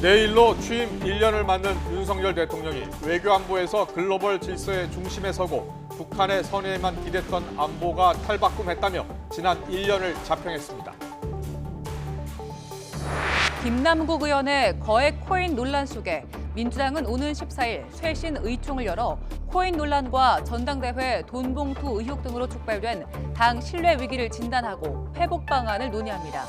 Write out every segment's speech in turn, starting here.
내일로 취임 1년을 맞는 윤석열 대통령이 외교안보에서 글로벌 질서의 중심에 서고 북한의 선의에만 기댔던 안보가 탈바꿈했다며 지난 1년을 자평했습니다. 김남국 의원의 거액 코인 논란 속에 민주당은 오는 14일 쇄신 의총을 열어 코인 논란과 전당대회 돈봉투 의혹 등으로 촉발된 당 신뢰 위기를 진단하고 회복 방안을 논의합니다.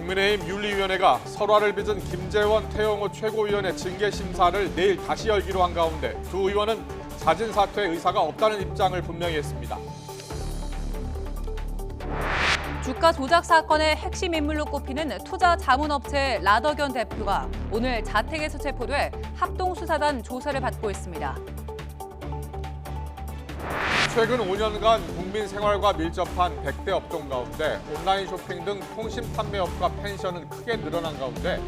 국민의힘 윤리위원회가 설화를 빚은 김재원 태영호 최고위원의 징계 심사를 내일 다시 열기로 한 가운데 두 의원은 자진 사퇴 의사가 없다는 입장을 분명히 했습니다. 주가 조작 사건의 핵심 인물로 꼽히는 투자 자문업체 라더견 대표가 오늘 자택에서 체포돼 합동수사단 조사를 받고 있습니다. 최근 5년간 국민 생활과 밀접한 100대 업종 가운데 온라인 쇼핑 등 통신 판매업과 펜션은 크게 늘어난 가운데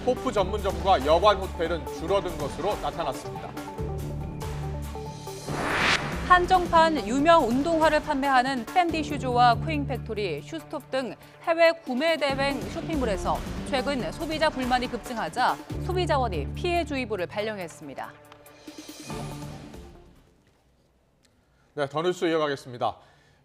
호프 전문점과 여관 호텔은 줄어든 것으로 나타났습니다. 한정판 유명 운동화를 판매하는 트렌디 슈즈와 쿠잉 팩토리, 슈스톱 등 해외 구매 대행 쇼핑몰에서 최근 소비자 불만이 급증하자 소비자원이 피해 주의보를 발령했습니다. 네, 더 뉴스 이어가겠습니다.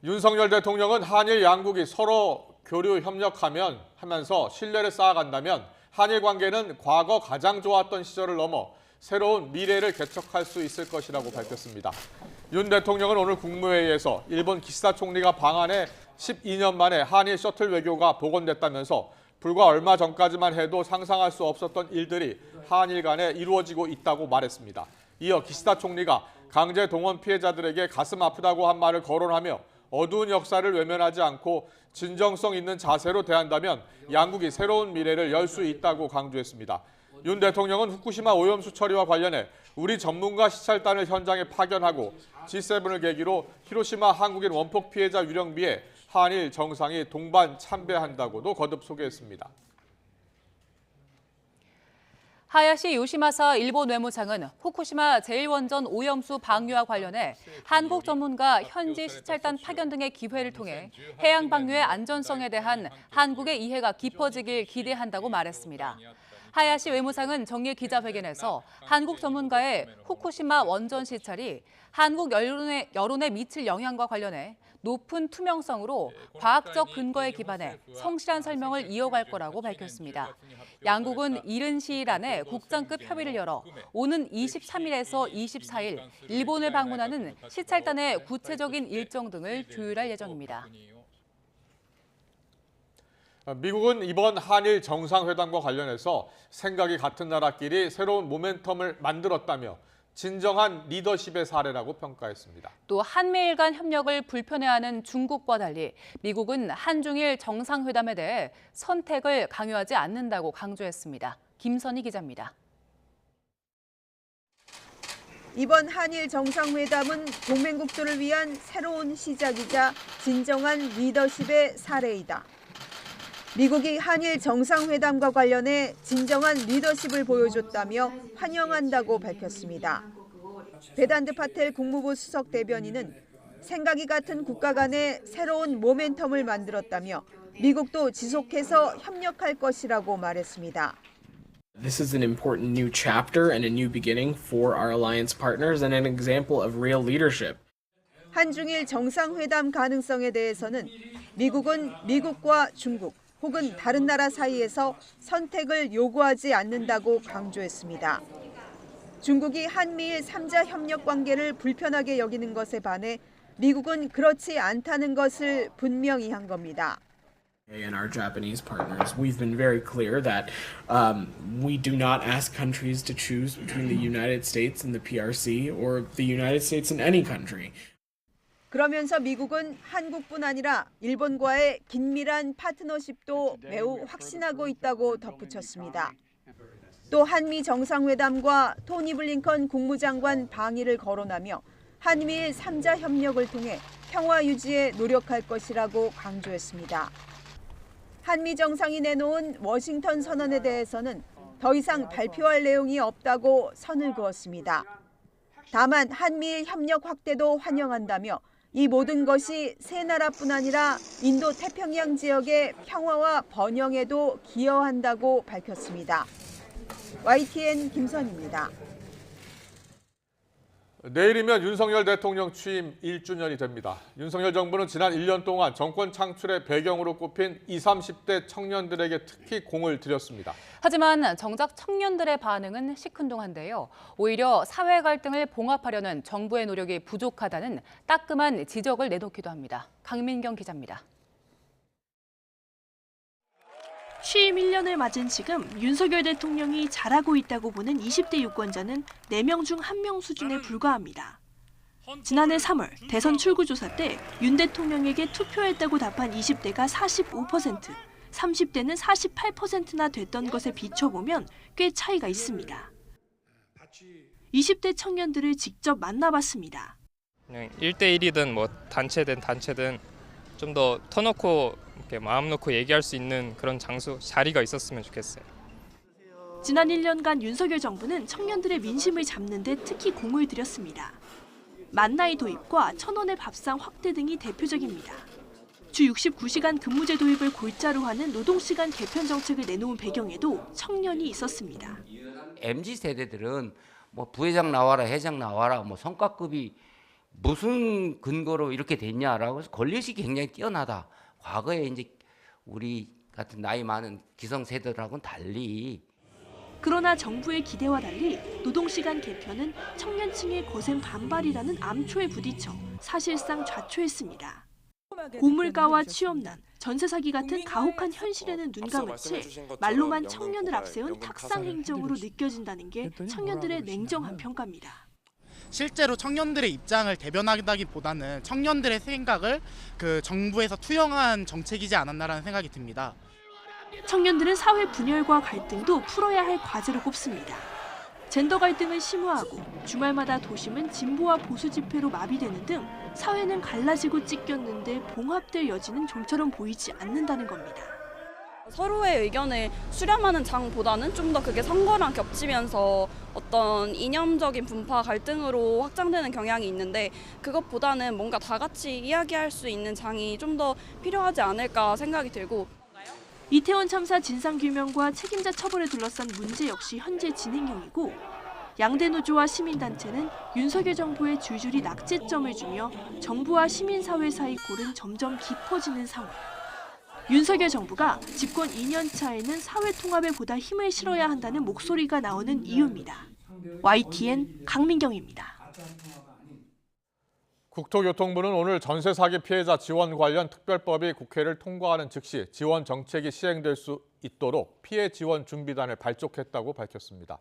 윤석열 대통령은 한일 양국이 서로 교류 협력하면서 신뢰를 쌓아간다면 한일 관계는 과거 가장 좋았던 시절을 넘어 새로운 미래를 개척할 수 있을 것이라고 밝혔습니다. 윤 대통령은 오늘 국무회의에서 일본 기시다 총리가 방한해 12년 만에 한일 셔틀 외교가 복원됐다면서 불과 얼마 전까지만 해도 상상할 수 없었던 일들이 한일 간에 이루어지고 있다고 말했습니다. 이어 기시다 총리가 강제 동원 피해자들에게 가슴 아프다고 한 말을 거론하며 어두운 역사를 외면하지 않고 진정성 있는 자세로 대한다면 양국이 새로운 미래를 열 수 있다고 강조했습니다. 윤 대통령은 후쿠시마 오염수 처리와 관련해 우리 전문가 시찰단을 현장에 파견하고 G7을 계기로 히로시마 한국인 원폭 피해자 유령비에 한일 정상이 동반 참배한다고도 거듭 소개했습니다. 하야시 요시마사 일본 외무상은 후쿠시마 제1원전 오염수 방류와 관련해 한국 전문가 현지 시찰단 파견 등의 기회를 통해 해양 방류의 안전성에 대한 한국의 이해가 깊어지길 기대한다고 말했습니다. 하야시 외무상은 정례 기자회견에서 한국 전문가의 후쿠시마 원전 시찰이 한국 여론에 미칠 영향과 관련해 높은 투명성으로 과학적 근거에 기반해 성실한 설명을 이어갈 거라고 밝혔습니다. 양국은 이른 시일 안에 국장급 협의를 열어 오는 23일에서 24일 일본을 방문하는 시찰단의 구체적인 일정 등을 조율할 예정입니다. 미국은 이번 한일 정상회담과 관련해서 생각이 같은 나라끼리 새로운 모멘텀을 만들었다며 진정한 리더십의 사례라고 평가했습니다. 또 한미일 간 협력을 불편해하는 중국과 달리 미국은 한중일 정상회담에 대해 선택을 강요하지 않는다고 강조했습니다. 김선희 기자입니다. 이번 한일 정상회담은 동맹국들을 위한 새로운 시작이자 진정한 리더십의 사례이다. 미국이 한일 정상회담과 관련해 진정한 리더십을 보여줬다며 환영한다고 밝혔습니다. 베단트 파텔 국무부 수석 대변인은 생각이 같은 국가 간의 새로운 모멘텀을 만들었다며 미국도 지속해서 협력할 것이라고 말했습니다. This is an important new chapter and a new beginning for our alliance partners and an example of real leadership. 한중일 정상회담 가능성에 대해서는 미국은 미국과 중국 혹은 다른 나라 사이에서 선택을 요구하지 않는다고 강조했습니다. 중국이 한미일 3자 협력 관계를 불편하게 여기는 것에 반해 미국은 그렇지 않다는 것을 분명히 한 겁니다. And our Japanese partners, we've been very clear that we do not ask countries to choose between the United States and the PRC or the United States and any country. 그러면서 미국은 한국뿐 아니라 일본과의 긴밀한 파트너십도 매우 확신하고 있다고 덧붙였습니다. 또 한미 정상회담과 토니 블링컨 국무장관 방위를 거론하며 한미일 3자 협력을 통해 평화 유지에 노력할 것이라고 강조했습니다. 한미 정상이 내놓은 워싱턴 선언에 대해서는 더 이상 발표할 내용이 없다고 선을 그었습니다. 다만 한미일 협력 확대도 환영한다며 이 모든 것이 세 나라뿐 아니라 인도 태평양 지역의 평화와 번영에도 기여한다고 밝혔습니다. YTN 김선입니다. 내일이면 윤석열 대통령 취임 1주년이 됩니다. 윤석열 정부는 지난 1년 동안 정권 창출의 배경으로 꼽힌 20, 30대 청년들에게 특히 공을 들였습니다. 하지만 정작 청년들의 반응은 시큰둥한데요. 오히려 사회 갈등을 봉합하려는 정부의 노력이 부족하다는 따끔한 지적을 내놓기도 합니다. 강민경 기자입니다. 취임 1년을 맞은 지금 윤석열 대통령이 잘하고 있다고 보는 20대 유권자는 4명 중 1명 수준에 불과합니다. 지난해 3월 대선 출구조사 때 윤 대통령에게 투표했다고 답한 20대가 45%, 30대는 48%나 됐던 것에 비춰보면 꽤 차이가 있습니다. 20대 청년들을 직접 만나봤습니다. 그냥 1대1이든 뭐 단체든 좀 더 터놓고 이렇게 마음 놓고 얘기할 수 있는 그런 장소, 자리가 있었으면 좋겠어요. 지난 1년간 윤석열 정부는 청년들의 민심을 잡는 데 특히 공을 들였습니다. 만나이 도입과 1,000원의 밥상 확대 등이 대표적입니다. 주 69시간 근무제 도입을 골자로 하는 노동시간 개편 정책을 내놓은 배경에도 청년이 있었습니다. MZ세대들은 뭐 부회장 나와라, 회장 나와라, 뭐 성과급이 무슨 근거로 이렇게 됐냐라고 해서 권리의식이 굉장히 뛰어나다. 과거에 이제 우리 같은 나이 많은 기성세대들하고는 달리. 그러나 정부의 기대와 달리 노동시간 개편은 청년층의 거센 반발이라는 암초에 부딪혀 사실상 좌초했습니다. 고물가와 취업난, 전세 사기 같은 가혹한 현실에는 눈 감은 채 말로만 청년을 앞세운 탁상 행정으로 느껴진다는 게 청년들의 냉정한 평가입니다. 실제로 청년들의 입장을 대변하기보다는 청년들의 생각을 정부에서 투영한 정책이지 않았나라는 생각이 듭니다. 청년들은 사회 분열과 갈등도 풀어야 할 과제로 꼽습니다. 젠더 갈등을 심화하고 주말마다 도심은 진보와 보수 집회로 마비되는 등 사회는 갈라지고 찢겼는데 봉합될 여지는 좀처럼 보이지 않는다는 겁니다. 서로의 의견을 수렴하는 장보다는 좀 더 그게 선거랑 겹치면서 어떤 이념적인 분파 갈등으로 확장되는 경향이 있는데 그것보다는 뭔가 다 같이 이야기할 수 있는 장이 좀 더 필요하지 않을까 생각이 들고 이태원 참사 진상규명과 책임자 처벌에 둘러싼 문제 역시 현재 진행형이고 양대 노조와 시민단체는 윤석열 정부에 줄줄이 낙제점을 주며 정부와 시민사회 사이 골은 점점 깊어지는 상황. 윤석열 정부가 집권 2년 차에는 사회 통합에 보다 힘을 실어야 한다는 목소리가 나오는 이유입니다. YTN 강민경입니다. 국토교통부는 오늘 전세 사기 피해자 지원 관련 특별법이 국회를 통과하는 즉시 지원 정책이 시행될 수 있도록 피해 지원 준비단을 발족했다고 밝혔습니다.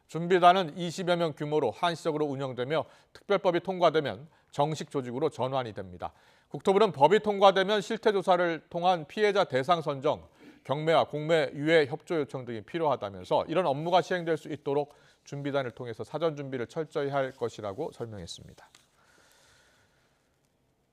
준비단은 20여 명 규모로 한시적으로 운영되며 특별법이 통과되면 정식 조직으로 전환이 됩니다. 국토부는 법이 통과되면 실태조사를 통한 피해자 대상 선정, 경매와 공매 유예 협조 요청 등이 필요하다면서 이런 업무가 시행될 수 있도록 준비단을 통해서 사전 준비를 철저히 할 것이라고 설명했습니다.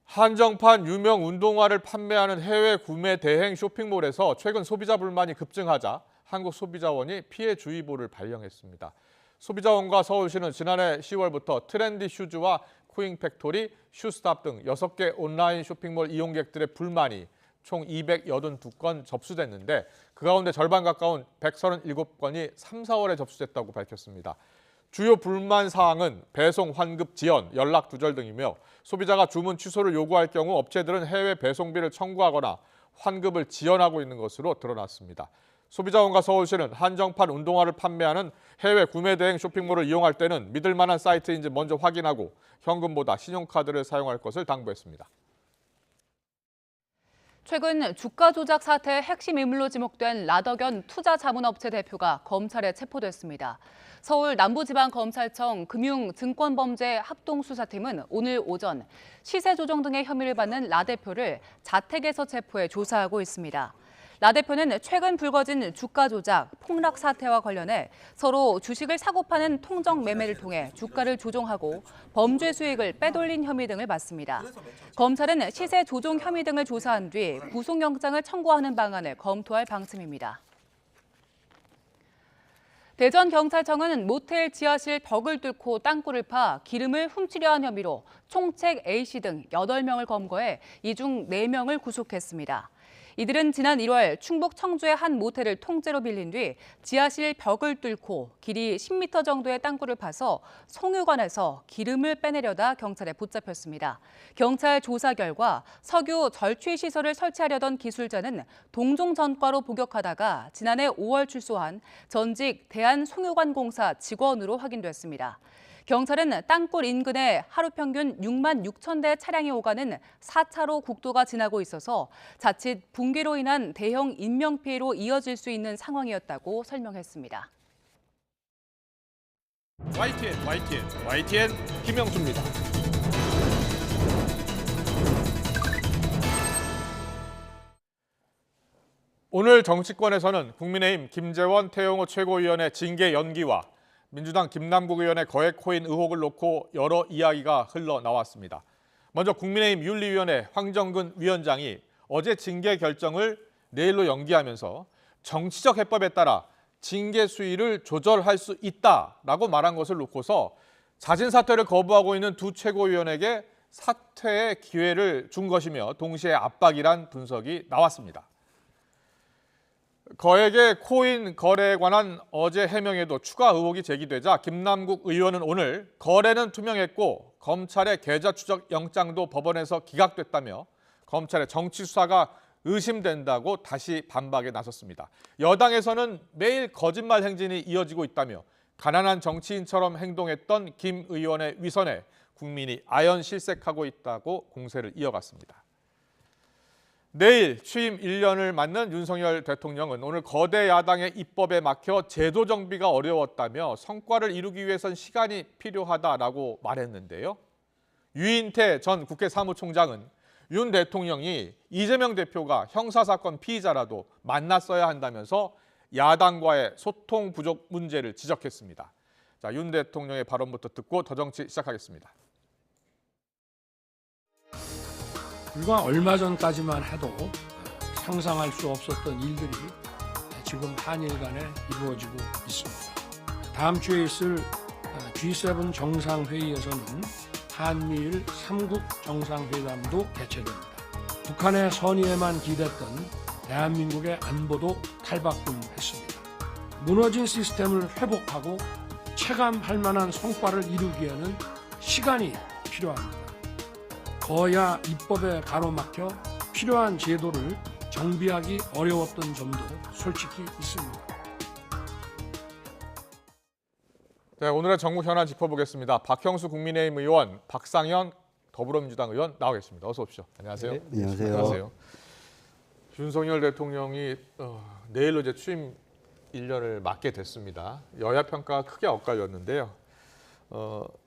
한정판 유명 운동화를 판매하는 해외 구매 대행 쇼핑몰에서 최근 소비자 불만이 급증하자 한국소비자원이 피해 주의보를 발령했습니다. 소비자원과 서울시는 지난해 10월부터 트렌디 슈즈와 코잉 팩토리, 슈스탑 등 6개 온라인 쇼핑몰 이용객들의 불만이 총 282건 접수됐는데 그 가운데 절반 가까운 137건이 3, 4월에 접수됐다고 밝혔습니다. 주요 불만 사항은 배송 환급 지연, 연락 두절 등이며 소비자가 주문 취소를 요구할 경우 업체들은 해외 배송비를 청구하거나 환급을 지연하고 있는 것으로 드러났습니다. 소비자원과 서울시는 한정판 운동화를 판매하는 해외 구매 대행 쇼핑몰을 이용할 때는 믿을 만한 사이트인지 먼저 확인하고 현금보다 신용카드를 사용할 것을 당부했습니다. 최근 주가 조작 사태의 핵심 인물로 지목된 라더견 투자자문업체 대표가 검찰에 체포됐습니다. 서울 남부지방검찰청 금융증권범죄 합동수사팀은 오늘 오전 시세 조정 등의 혐의를 받는 라 대표를 자택에서 체포해 조사하고 있습니다. 라 대표는 최근 불거진 주가 조작, 폭락 사태와 관련해 서로 주식을 사고 파는 통정 매매를 통해 주가를 조종하고 범죄 수익을 빼돌린 혐의 등을 받습니다. 검찰은 시세 조종 혐의 등을 조사한 뒤 구속영장을 청구하는 방안을 검토할 방침입니다. 대전경찰청은 모텔 지하실 벽을 뚫고 땅굴을 파 기름을 훔치려 한 혐의로 총책 A씨 등 8명을 검거해 이 중 4명을 구속했습니다. 이들은 지난 1월 충북 청주의 한 모텔을 통째로 빌린 뒤 지하실 벽을 뚫고 길이 10m 정도의 땅굴을 파서 송유관에서 기름을 빼내려다 경찰에 붙잡혔습니다. 경찰 조사 결과 석유 절취 시설을 설치하려던 기술자는 동종 전과로 복역하다가 지난해 5월 출소한 전직 대한송유관공사 직원으로 확인됐습니다. 경찰은 땅굴 인근에 하루 평균 6만 6천 대 차량이 오가는 4차로 국도가 지나고 있어서 자칫 붕괴로 인한 대형 인명피해로 이어질 수 있는 상황이었다고 설명했습니다. YTN 김영수입니다. 오늘 정치권에서는 국민의힘 김재원 태영호 최고위원의 징계 연기와 민주당 김남국 의원의 거액 코인 의혹을 놓고 여러 이야기가 흘러나왔습니다. 먼저 국민의힘 윤리위원회 황정근 위원장이 어제 징계 결정을 내일로 연기하면서 정치적 해법에 따라 징계 수위를 조절할 수 있다라고 말한 것을 놓고서 자진 사퇴를 거부하고 있는 두 최고위원에게 사퇴의 기회를 준 것이며 동시에 압박이란 분석이 나왔습니다. 거액의 코인 거래에 관한 어제 해명에도 추가 의혹이 제기되자 김남국 의원은 오늘 거래는 투명했고 검찰의 계좌 추적 영장도 법원에서 기각됐다며 검찰의 정치 수사가 의심된다고 다시 반박에 나섰습니다. 여당에서는 매일 거짓말 행진이 이어지고 있다며 가난한 정치인처럼 행동했던 김 의원의 위선에 국민이 아연 실색하고 있다고 공세를 이어갔습니다. 내일 취임 1년을 맞는 윤석열 대통령은 오늘 거대 야당의 입법에 막혀 제도 정비가 어려웠다며 성과를 이루기 위해선 시간이 필요하다라고 말했는데요. 유인태 전 국회 사무총장은 윤 대통령이 이재명 대표가 형사사건 피의자라도 만났어야 한다면서 야당과의 소통 부족 문제를 지적했습니다. 자, 윤 대통령의 발언부터 듣고 더 정치 시작하겠습니다. 불과 얼마 전까지만 해도 상상할 수 없었던 일들이 지금 한일 간에 이루어지고 있습니다. 다음 주에 있을 G7 정상회의에서는 한미일 3국 정상회담도 개최됩니다. 북한의 선의에만 기댔던 대한민국의 안보도 탈바꿈했습니다. 무너진 시스템을 회복하고 체감할 만한 성과를 이루기에는 시간이 필요합니다. 거야 입법에 가로막혀 필요한 제도를 정비하기 어려웠던 점도 솔직히 있습니다. 네, 오늘의 정국 현안 짚어보겠습니다. 박형수 국민의힘 의원, 박상현 더불어민주당 의원 나와 계십니다. 어서 오십시오. 안녕하세요. 네, 안녕하세요. 안녕하세요. 윤석열 대통령이 내일로 이제 취임 1년을 맞게 됐습니다. 여야 평가가 크게 엇갈렸는데요.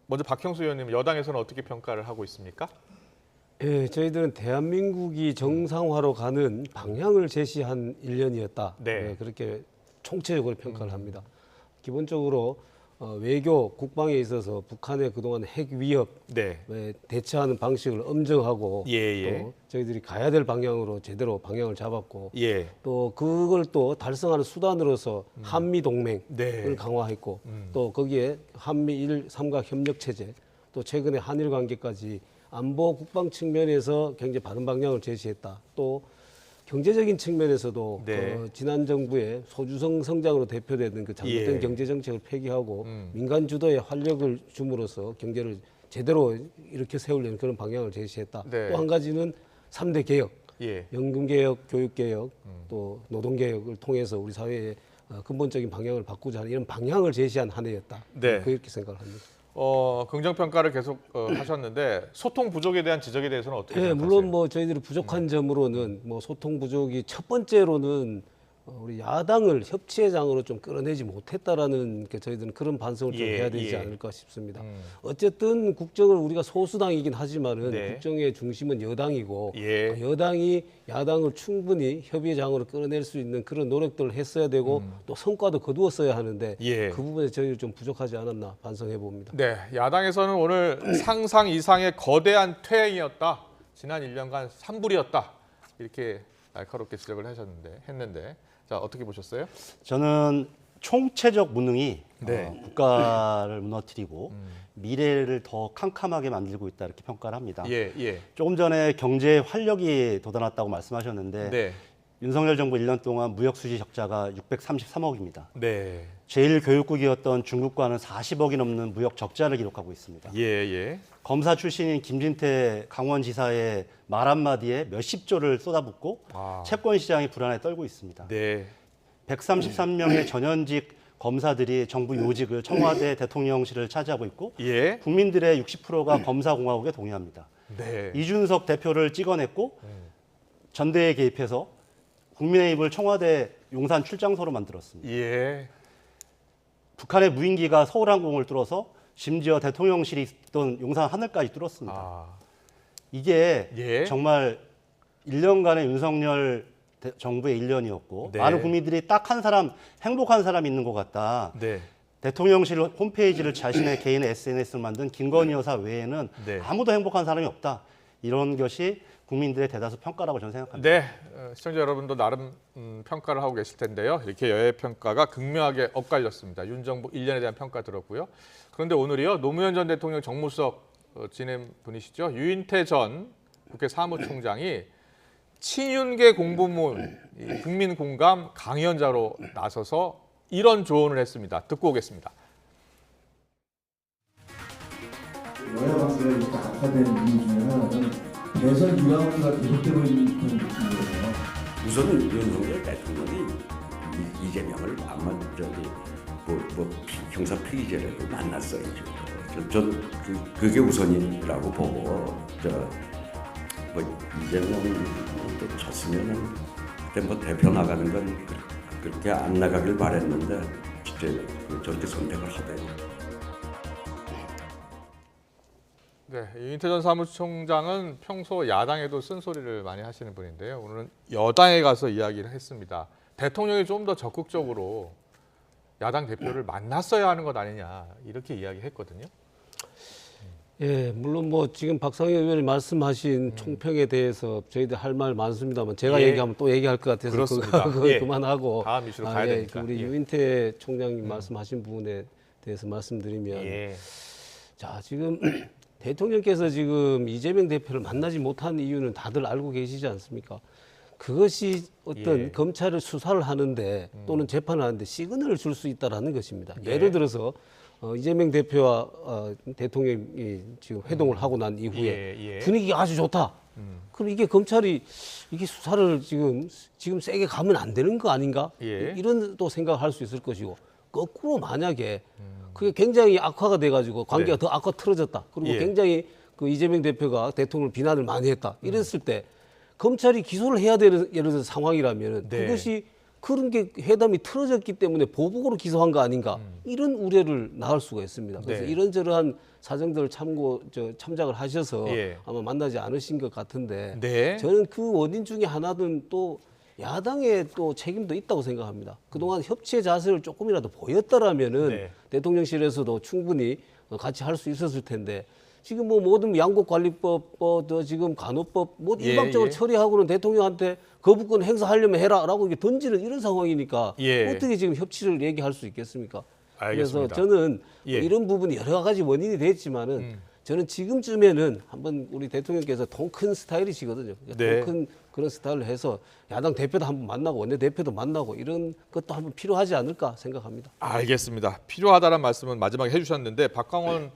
먼저 박형수 의원님, 여당에서는 어떻게 평가를 하고 있습니까? 예, 저희들은 대한민국이 정상화로 가는 방향을 제시한 1년이었다. 네. 그렇게 총체적으로 평가를 합니다. 기본적으로 외교, 국방에 있어서 북한의 그동안 핵 위협 네. 대처하는 방식을 엄정하고 예. 또 저희들이 가야 될 방향으로 제대로 방향을 잡았고 예. 또 그걸 또 달성하는 수단으로서 한미 동맹을 네. 강화했고 또 거기에 한미일 삼각 협력 체제 또 최근에 한일 관계까지 안보 국방 측면에서 굉장히 바른 방향을 제시했다. 또 경제적인 측면에서도 네. 지난 정부의 소주성 성장으로 대표되는 그 잘못된 예. 경제 정책을 폐기하고 민간 주도에 활력을 줌으로써 경제를 제대로 이렇게 세우려는 그런 방향을 제시했다. 네. 또 한 가지는 3대 개혁, 예. 연금 개혁, 교육 개혁, 또 노동 개혁을 통해서 우리 사회의 근본적인 방향을 바꾸자 하는 이런 방향을 제시한 한 해였다. 네. 그렇게 생각을 합니다. 긍정평가를 계속 하셨는데 소통 부족에 대한 지적에 대해서는 어떻게 생각하세요? 물론 뭐 저희들이 부족한 점으로는 뭐 소통 부족이 첫 번째로는 우리 야당을 협치의 장으로 좀 끌어내지 못했다라는 게 저희들은 그런 반성을 좀 해야 되지 않을까 싶습니다. 어쨌든 국정을 우리가 소수당이긴 하지만은 네. 국정의 중심은 여당이고 예. 여당이 야당을 충분히 협의의 장으로 끌어낼 수 있는 그런 노력들을 했어야 되고 또 성과도 거두었어야 하는데 예. 그 부분에 저희들 좀 부족하지 않았나 반성해 봅니다. 네, 야당에서는 오늘 상상 이상의 거대한 퇴행이었다. 지난 1년간 산불이었다. 이렇게 날카롭게 지적을 했는데 자, 어떻게 보셨어요? 저는 총체적 무능이 네. 국가를 무너뜨리고 미래를 더 캄캄하게 만들고 있다 이렇게 평가를 합니다. 예, 예. 조금 전에 경제 활력이 돋아났다고 말씀하셨는데 네. 윤석열 정부 1년 동안 무역 수지 적자가 633억입니다. 네. 제일 교육국이었던 중국과는 40억이 넘는 무역 적자를 기록하고 있습니다. 예, 예. 검사 출신인 김진태 강원지사의 말 한마디에 몇십조를 쏟아붓고 아. 채권 시장이 불안에 떨고 있습니다. 네. 133명의 전현직 검사들이 정부 요직을 청와대 대통령실을 차지하고 있고 예. 국민들의 60%가 검사공화국에 동의합니다. 네. 이준석 대표를 찍어냈고 전대에 개입해서 국민의힘을 청와대 용산 출장소로 만들었습니다. 예. 북한의 무인기가 서울항공을 뚫어서 심지어 대통령실이 있던 용산 하늘까지 뚫었습니다. 아. 이게 예. 정말 1년간의 윤석열 정부의 1년이었고 네. 많은 국민들이 딱 한 사람, 행복한 사람이 있는 것 같다. 네. 대통령실 홈페이지를 자신의 개인 SNS로 만든 김건희 여사 외에는 네. 아무도 행복한 사람이 없다. 이런 것이 국민들의 대다수 평가라고 저는 생각합니다. 네, 시청자 여러분도 나름 평가를 하고 계실 텐데요. 이렇게 여야 평가가 극명하게 엇갈렸습니다. 윤 정부 1년에 대한 평가 들었고요. 그런데 오늘이요, 노무현 전 대통령 정무수석 지낸 분이시죠. 유인태 전 국회 사무총장이 친윤계 공보문 국민 공감 강연자로 나서서 이런 조언을 했습니다. 듣고 오겠습니다. 여야 관계가 이렇게 악화된 이유 중에 하나는 대선 유랑호가 계속되고 있는 그런 느낌이에요. 우선은 윤석열 대통령이 이재명을 아마 형사 피의자라도 만났어야죠. 저는 그게 우선이라고 보고 이재명도 쳤으면은 그때 대표 나가는 건 그렇게 안 나가길 바랬는데 진짜 저렇게 선택을 하대요. 네, 유인태 전 사무총장은 평소 야당에도 쓴소리를 많이 하시는 분인데요. 오늘은 여당에 가서 이야기를 했습니다. 대통령이 좀 더 적극적으로 야당 대표를 만났어야 하는 것 아니냐 이렇게 이야기했거든요. 예, 물론 뭐 지금 박상현 의원이 말씀하신 총평에 대해서 저희들 할 말 많습니다만 제가 예. 얘기하면 또 얘기할 것 같아서 그거 예. 그만하고 다음 이슈로 가야 되니까. 우리 예. 유인태 총장님 말씀하신 부분에 대해서 말씀드리면 예. 자 지금 대통령께서 지금 이재명 대표를 만나지 못한 이유는 다들 알고 계시지 않습니까? 그것이 어떤 예. 검찰을 수사를 하는데 또는 재판을 하는데 시그널을 줄 수 있다라는 것입니다. 예. 예를 들어서 이재명 대표와 대통령이 지금 회동을 하고 난 이후에 예. 분위기가 아주 좋다. 그럼 이게 검찰이 이게 수사를 지금 세게 가면 안 되는 거 아닌가? 예. 이런 또 생각을 할 수 있을 것이고 거꾸로 만약에 그게 굉장히 악화가 돼가지고 관계가 네. 더 악화 틀어졌다. 그리고 예. 굉장히 그 이재명 대표가 대통령을 비난을 많이 했다. 이랬을 때 검찰이 기소를 해야 되는 예를 들어서 상황이라면 네. 그것이 그런 게 회담이 틀어졌기 때문에 보복으로 기소한 거 아닌가 이런 우려를 낳을 수가 있습니다. 그래서 네. 이런저런 사정들을 참작을 하셔서 예. 아마 만나지 않으신 것 같은데 네. 저는 그 원인 중에 하나는 또 야당의 또 책임도 있다고 생각합니다. 그동안 협치의 자세를 조금이라도 보였더라면은 네. 대통령실에서도 충분히 같이 할 수 있었을 텐데 지금 뭐 모든 양곡관리법, 지금 간호법 뭐 예, 일방적으로 예. 처리하고는 대통령한테 거부권 행사하려면 해라라고 이렇게 던지는 이런 상황이니까 예. 어떻게 지금 협치를 얘기할 수 있겠습니까? 알겠습니다. 그래서 저는 예. 이런 부분이 여러 가지 원인이 됐지만은 저는 지금쯤에는 한번 우리 대통령께서 통 큰 스타일이시거든요. 네. 통 큰 그런 스타일을 해서 야당 대표도 한번 만나고 원내대표도 만나고 이런 것도 한번 필요하지 않을까 생각합니다. 알겠습니다. 필요하다는 말씀은 마지막에 해주셨는데 박광원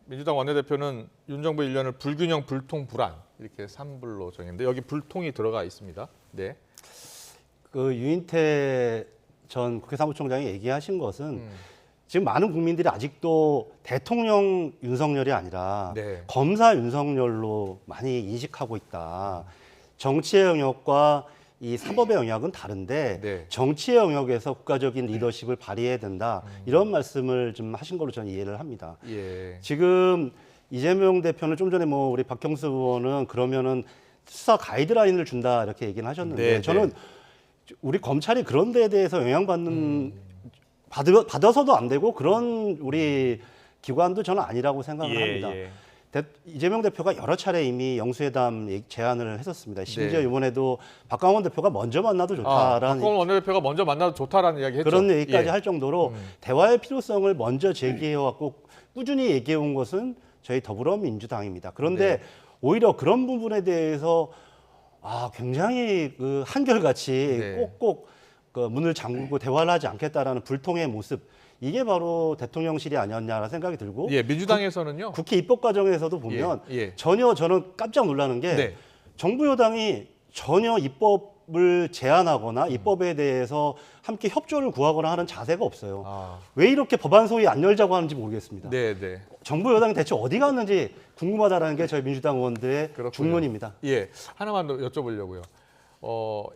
민주당 원내대표는 윤 정부 1년을 불균형, 불통, 불안 이렇게 3불로 정했는데 여기 불통이 들어가 있습니다. 네. 그 유인태 전 국회 사무총장이 얘기하신 것은 지금 많은 국민들이 아직도 대통령 윤석열이 아니라 네. 검사 윤석열로 많이 인식하고 있다. 정치의 영역과 이 사법의 영역은 다른데 네. 정치의 영역에서 국가적인 리더십을 발휘해야 된다. 이런 말씀을 좀 하신 걸로 저는 이해를 합니다. 예. 지금 이재명 대표는 좀 전에 뭐 우리 박경수 의원은 그러면은 수사 가이드라인을 준다 이렇게 얘기는 하셨는데 네, 저는 우리 검찰이 그런 데에 대해서 영향받는 받아서도 안 되고 그런 우리 기관도 저는 아니라고 생각을 합니다. 예. 이재명 대표가 여러 차례 이미 영수회담 제안을 했었습니다. 심지어 네. 이번에도 박광원 대표가 먼저 만나도 좋다라는 박광원 원내대표가 먼저 만나도 좋다라는 이야기 했죠. 그런 얘기까지 예. 할 정도로 대화의 필요성을 먼저 제기해왔고 꾸준히 얘기해온 것은 저희 더불어민주당입니다. 그런데 네. 오히려 그런 부분에 대해서 굉장히 그 한결같이 네. 꼭꼭 그 문을 잠그고 대화를 하지 않겠다라는 불통의 모습, 이게 바로 대통령실이 아니었냐라는 생각이 들고, 예, 민주당에서는요. 국회 입법 과정에서도 보면 예. 전혀 저는 깜짝 놀라는 게 네. 정부 여당이 전혀 입법을 제안하거나 입법에 대해서 함께 협조를 구하거나 하는 자세가 없어요. 왜 이렇게 법안 소위 안 열자고 하는지 모르겠습니다. 네, 네. 정부 여당이 대체 어디 갔는지 궁금하다는 게 저희 민주당 의원들의 그렇군요. 중론입니다. 예, 하나만 더 여쭤보려고요.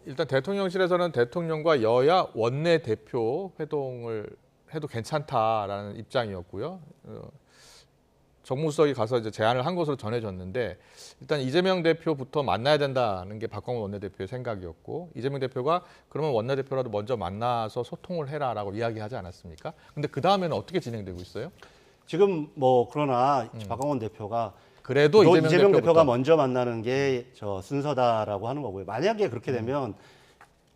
일단 대통령실에서는 대통령과 여야 원내대표 회동을 해도 괜찮다라는 입장이었고요. 정무수석이 가서 이제 제안을 한 것으로 전해졌는데, 일단 이재명 대표부터 만나야 된다는 게 박광원 원내대표의 생각이었고, 이재명 대표가 그러면 원내대표라도 먼저 만나서 소통을 해라라고 이야기하지 않았습니까? 근데 그 다음에는 어떻게 진행되고 있어요? 지금 그러나 박광원 대표가 그래도 이재명 대표가 먼저 만나는 게 저 순서다라고 하는 거고요. 만약에 그렇게 되면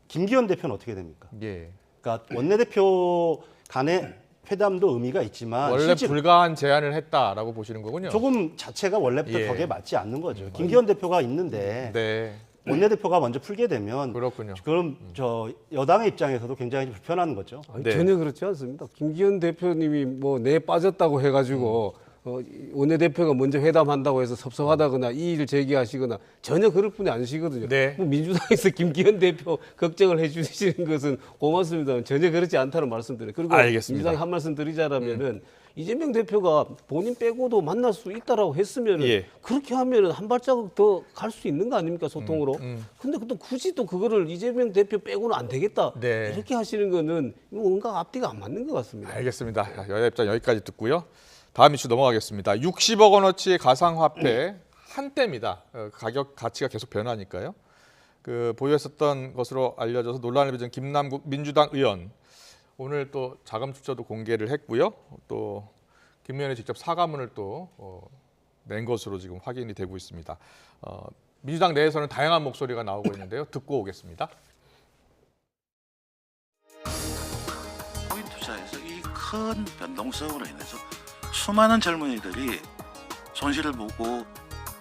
김기현 대표는 어떻게 됩니까? 예. 그러니까 원내대표 간의 회담도 의미가 있지만 원래 실제로 불가한 제안을 했다라고 보시는 거군요. 조금 자체가 원래부터 예. 벽에 맞지 않는 거죠. 김기현 대표가 있는데 네. 원내대표가 먼저 풀게 되면 그렇군요. 그럼 저 여당의 입장에서도 굉장히 불편한 거죠. 아니, 네. 전혀 그렇지 않습니다. 김기현 대표님이 내 빠졌다고 해가지고 원내대표가 먼저 회담한다고 해서 섭섭하다거나 이의를 제기하시거나 전혀 그럴 분이 아니시거든요. 네. 민주당에서 김기현 대표 걱정을 해주시는 것은 고맙습니다. 전혀 그렇지 않다는 말씀드려요. 그리고 알겠습니다. 민주당이 한 말씀 드리자면은 이재명 대표가 본인 빼고도 만날 수 있다라고 했으면 예. 그렇게 하면은 한 발자국 더 갈 수 있는 거 아닙니까, 소통으로? 근데 또 굳이 또 그거를 이재명 대표 빼고는 안 되겠다 네. 이렇게 하시는 거는 뭔가 앞뒤가 안 맞는 것 같습니다. 알겠습니다. 여야 입장 여기까지 듣고요. 다음 이슈 넘어가겠습니다. 60억 원어치의 가상화폐 한때입니다. 가격 가치가 계속 변하니까요. 보유했었던 것으로 알려져서 논란을 빚은 김남국 민주당 의원, 오늘 또 자금 출처도 공개를 했고요. 또 김 의원이 직접 사과문을 또 낸 것으로 지금 확인이 되고 있습니다. 민주당 내에서는 다양한 목소리가 나오고 있는데요. 듣고 오겠습니다. 코인 투자에서 이 큰 변동성으로 인해서 수많은 젊은이들이 손실을 보고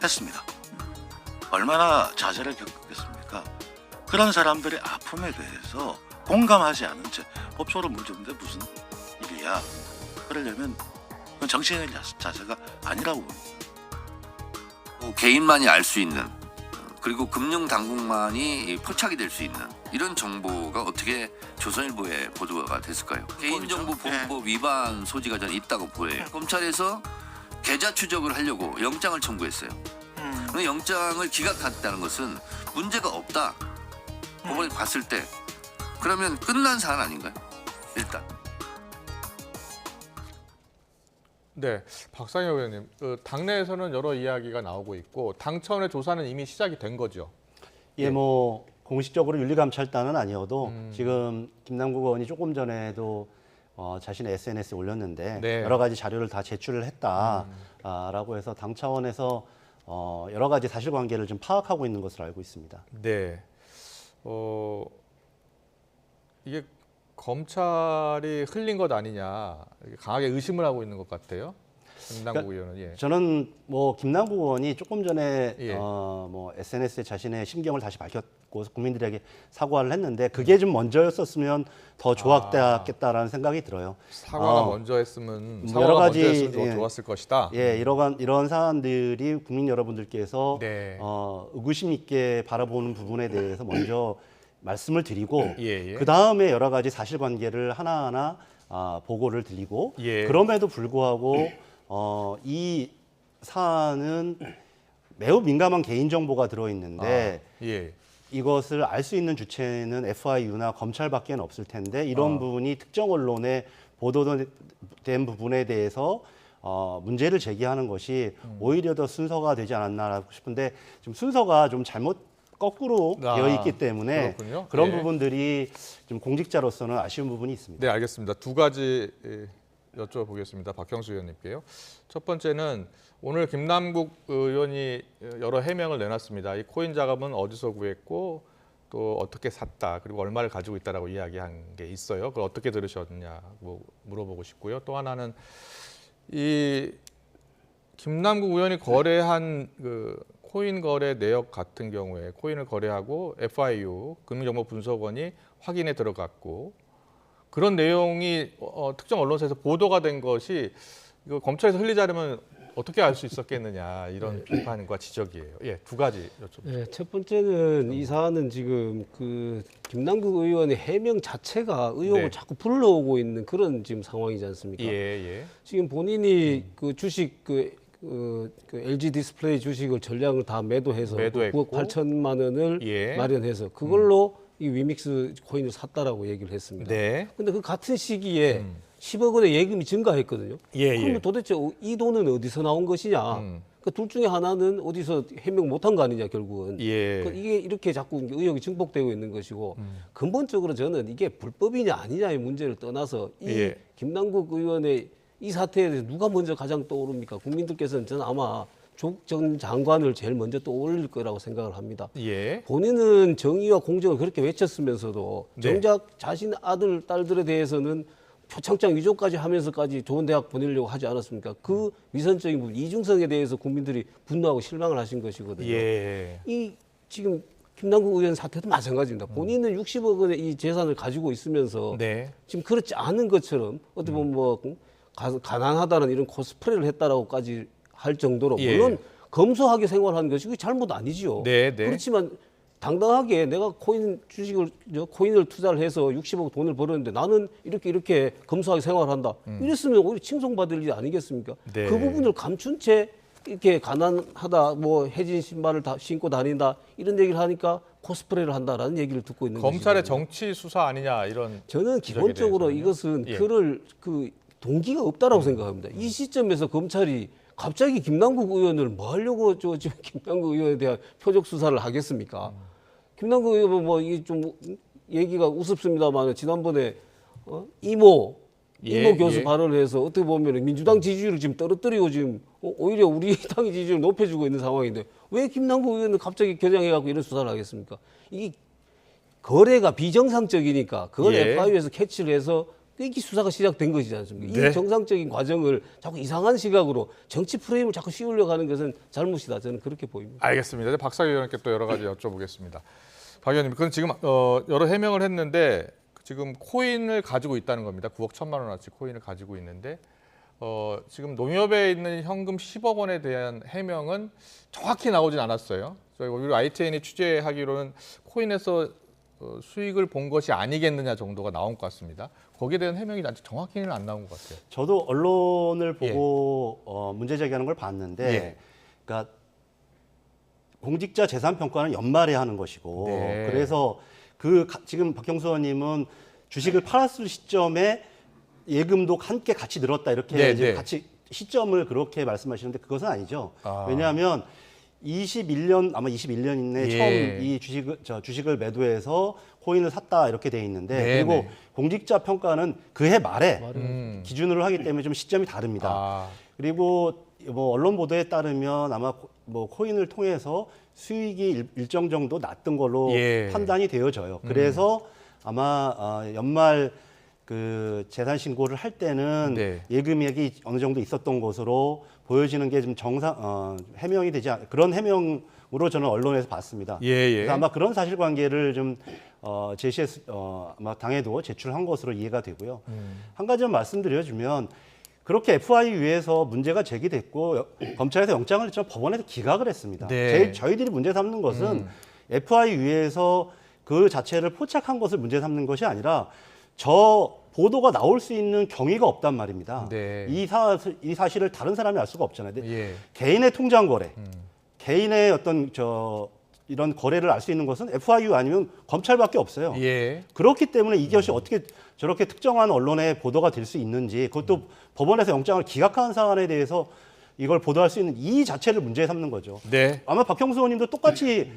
했습니다. 얼마나 자제를 겪겠습니까? 그런 사람들의 아픔에 대해서 공감하지 않은 채 법적으로 문제인데 무슨 일이야? 그러려면 그건 정치인의 자세가 아니라고 봅니다. 개인만이 알 수 있는, 그리고 금융당국만이 포착이 될 수 있는 이런 정보가 어떻게 조선일보에 보도가 됐을까요? 개인정보보호법 위반 소지가 저는 있다고 보여요. 검찰에서 계좌 추적을 하려고 영장을 청구했어요. 그 영장을 기각했다는 것은 문제가 없다. 법원이 봤을 때 그러면 끝난 사안 아닌가요? 일단. 네, 박상현 의원님, 당내에서는 여러 이야기가 나오고 있고 당 차원의 조사는 이미 시작이 된 거죠. 예, 공식적으로 윤리감찰단은 아니어도 지금 김남국 의원이 조금 전에도 자신의 SNS에 올렸는데 네. 여러 가지 자료를 다 제출을 했다라고 해서 당 차원에서 여러 가지 사실관계를 좀 파악하고 있는 것으로 알고 있습니다. 네, 이게 검찰이 흘린 것 아니냐 강하게 의심을 하고 있는 것 같아요. 김남국 의원은. 예. 저는 김남국 의원이 조금 전에 예. SNS에 자신의 심경을 다시 밝혔고 국민들에게 사과를 했는데 그게 좀 먼저였었으면 더 좋았겠다라는 생각이 들어요. 사과가 먼저 했으면 여러 가지 먼저 했으면 좋았을 것이다. 예, 이런 사안들이 국민 여러분들께서 네. 의구심 있게 바라보는 부분에 대해서 먼저 말씀을 드리고 예. 그 다음에 여러 가지 사실관계를 하나하나 보고를 드리고 예. 그럼에도 불구하고 이 사안은 매우 민감한 개인정보가 들어있는데 예. 이것을 알 수 있는 주체는 FIU나 검찰밖에 없을 텐데 이런 부분이 특정 언론에 보도된 부분에 대해서 문제를 제기하는 것이 오히려 더 순서가 되지 않았나라고 싶은데 지금 순서가 좀 잘못 거꾸로 되어 있기 때문에 그렇군요. 그런 예. 부분들이 좀 공직자로서는 아쉬운 부분이 있습니다. 네, 알겠습니다. 두 가지 여쭤보겠습니다. 박형수 의원님께요. 첫 번째는 오늘 김남국 의원이 여러 해명을 내놨습니다. 이 코인 자금은 어디서 구했고 또 어떻게 샀다, 그리고 얼마를 가지고 있다라고 이야기한 게 있어요. 그걸 어떻게 들으셨냐고 물어보고 싶고요. 또 하나는 이 김남국 의원이 거래한 그 코인 거래 내역 같은 경우에 코인을 거래하고 FIU 금융정보분석원이 확인에 들어갔고 그런 내용이 특정 언론사에서 보도가 된 것이 이거 검찰에서 흘리자려면 어떻게 알 수 있었겠느냐, 이런 비판과 지적이에요. 예, 두 가지 여쭤봅니다. 네, 첫 번째는 이 사안은 지금 그 김남국 의원의 해명 자체가 의혹을 네. 자꾸 불러오고 있는 그런 지금 상황이지 않습니까? 예. 지금 본인이 그 주식 그 LG 디스플레이 주식을 전량을 다 매도해서 매도했고. 9억 8천만 원을 예. 마련해서 그걸로 이 위믹스 코인을 샀다라고 얘기를 했습니다. 네. 근데 그 같은 시기에 10억 원의 예금이 증가했거든요. 예. 그러면 도대체 이 돈은 어디서 나온 것이냐? 그 둘 중에 하나는 어디서 해명 못한 거 아니냐, 결국은. 예. 이게 이렇게 자꾸 의혹이 증폭되고 있는 것이고 근본적으로 저는 이게 불법이냐 아니냐의 문제를 떠나서 이 예. 김남국 의원의 이 사태에 대해서 누가 먼저 가장 떠오릅니까? 국민들께서는 저는 아마 조국 전 장관을 제일 먼저 떠올릴 거라고 생각을 합니다. 예. 본인은 정의와 공정을 그렇게 외쳤으면서도 네. 정작 자신 아들, 딸들에 대해서는 표창장 위조까지 하면서까지 좋은 대학 보내려고 하지 않았습니까? 그 위선적인 부분, 이중성에 대해서 국민들이 분노하고 실망을 하신 것이거든요. 예. 이 지금 김남국 의원 사태도 마찬가지입니다. 본인은 60억 원의 이 재산을 가지고 있으면서 네. 지금 그렇지 않은 것처럼 어떻게 보면 뭐 가난하다는 이런 코스프레를 했다라고까지 할 정도로 예. 물론 검소하게 생활하는 것이 그게 잘못 아니지요. 네. 그렇지만 당당하게 내가 코인을 투자를 해서 60억 돈을 벌었는데 나는 이렇게 검소하게 생활한다. 이랬으면 오히려 칭송받을 일이 아니겠습니까? 네. 그 부분을 감춘 채 이렇게 가난하다, 뭐 해진 신발을 다 신고 다닌다 이런 얘기를 하니까 코스프레를 한다라는 얘기를 듣고 있는 검찰의 것이거든요. 정치 수사 아니냐, 이런. 저는 기본적으로 대해서는요? 이것은 예. 그럴 그 동기가 없다라고 생각합니다. 이 시점에서 검찰이 갑자기 김남국 의원을 뭐 하려고 지금 김남국 의원에 대한 표적 수사를 하겠습니까? 김남국 의원은 뭐 이게 좀 얘기가 우습습니다만 지난번에 이모 교수 발언을 해서 어떻게 보면 민주당 지지율을 지금 떨어뜨리고 지금 오히려 우리 당의 지지율을 높여주고 있는 상황인데 왜 김남국 의원은 갑자기 겨냥해갖고 이런 수사를 하겠습니까? 이 거래가 비정상적이니까 그걸 예. FIU에서 캐치를 해서 이게 수사가 시작된 것이지 않습니까? 네. 이 정상적인 과정을 자꾸 이상한 시각으로 정치 프레임을 자꾸 씌우려고 하는 것은 잘못이다. 저는 그렇게 보입니다. 알겠습니다. 이제 박사기 의원님께 또 여러 가지 여쭤보겠습니다. 박 의원님, 그건 지금 여러 해명을 했는데 지금 코인을 가지고 있다는 겁니다. 9억 1천만 원어치 코인을 가지고 있는데 지금 농협에 있는 현금 10억 원에 대한 해명은 정확히 나오진 않았어요. 저희 오히려 ITN이 취재하기로는 코인에서 수익을 본 것이 아니겠느냐 정도가 나온 것 같습니다. 거기에 대한 해명이 아직 정확히는 안 나온 것 같아요. 저도 언론을 보고 문제 제기하는 걸 봤는데, 예. 그러니까 공직자 재산 평가는 연말에 하는 것이고, 네. 그래서 지금 박형수 의원님은 주식을 팔았을 시점에 예금도 함께 같이 늘었다 이렇게 네, 이제 네. 같이 시점을 그렇게 말씀하시는데 그것은 아니죠. 왜냐하면 21년 아마 21년인데 예. 처음 이 주식을 매도해서 코인을 샀다 이렇게 돼 있는데 네, 그리고 네. 공직자 평가는 그해 말에 기준으로 하기 때문에 좀 시점이 다릅니다. 그리고 뭐 언론 보도에 따르면 아마 뭐 코인을 통해서 수익이 일정 정도 났던 걸로 예. 판단이 되어져요. 그래서 아마 연말 그 재산 신고를 할 때는 네. 예금액이 어느 정도 있었던 것으로 보여지는 게 좀 해명이 되지 그런 해명으로 저는 언론에서 봤습니다. 그래서 아마 그런 사실관계를 좀 아마 당에도 제출한 것으로 이해가 되고요. 한 가지만 말씀드려주면 그렇게 FIU에서 문제가 제기됐고 검찰에서 영장을 냈지만 법원에서 기각을 했습니다. 네. 저희들이 문제 삼는 것은 FIU에서 그 자체를 포착한 것을 문제 삼는 것이 아니라 저 보도가 나올 수 있는 경위가 없단 말입니다. 네. 이 사실을 다른 사람이 알 수가 없잖아요. 예. 개인의 통장 거래, 개인의 어떤 이런 거래를 알 수 있는 것은 FIU 아니면 검찰밖에 없어요. 예. 그렇기 때문에 이것이 어떻게 저렇게 특정한 언론에 보도가 될 수 있는지, 그것도 법원에서 영장을 기각한 사안에 대해서 이걸 보도할 수 있는 이 자체를 문제 삼는 거죠. 네. 아마 박형수 의원님도 똑같이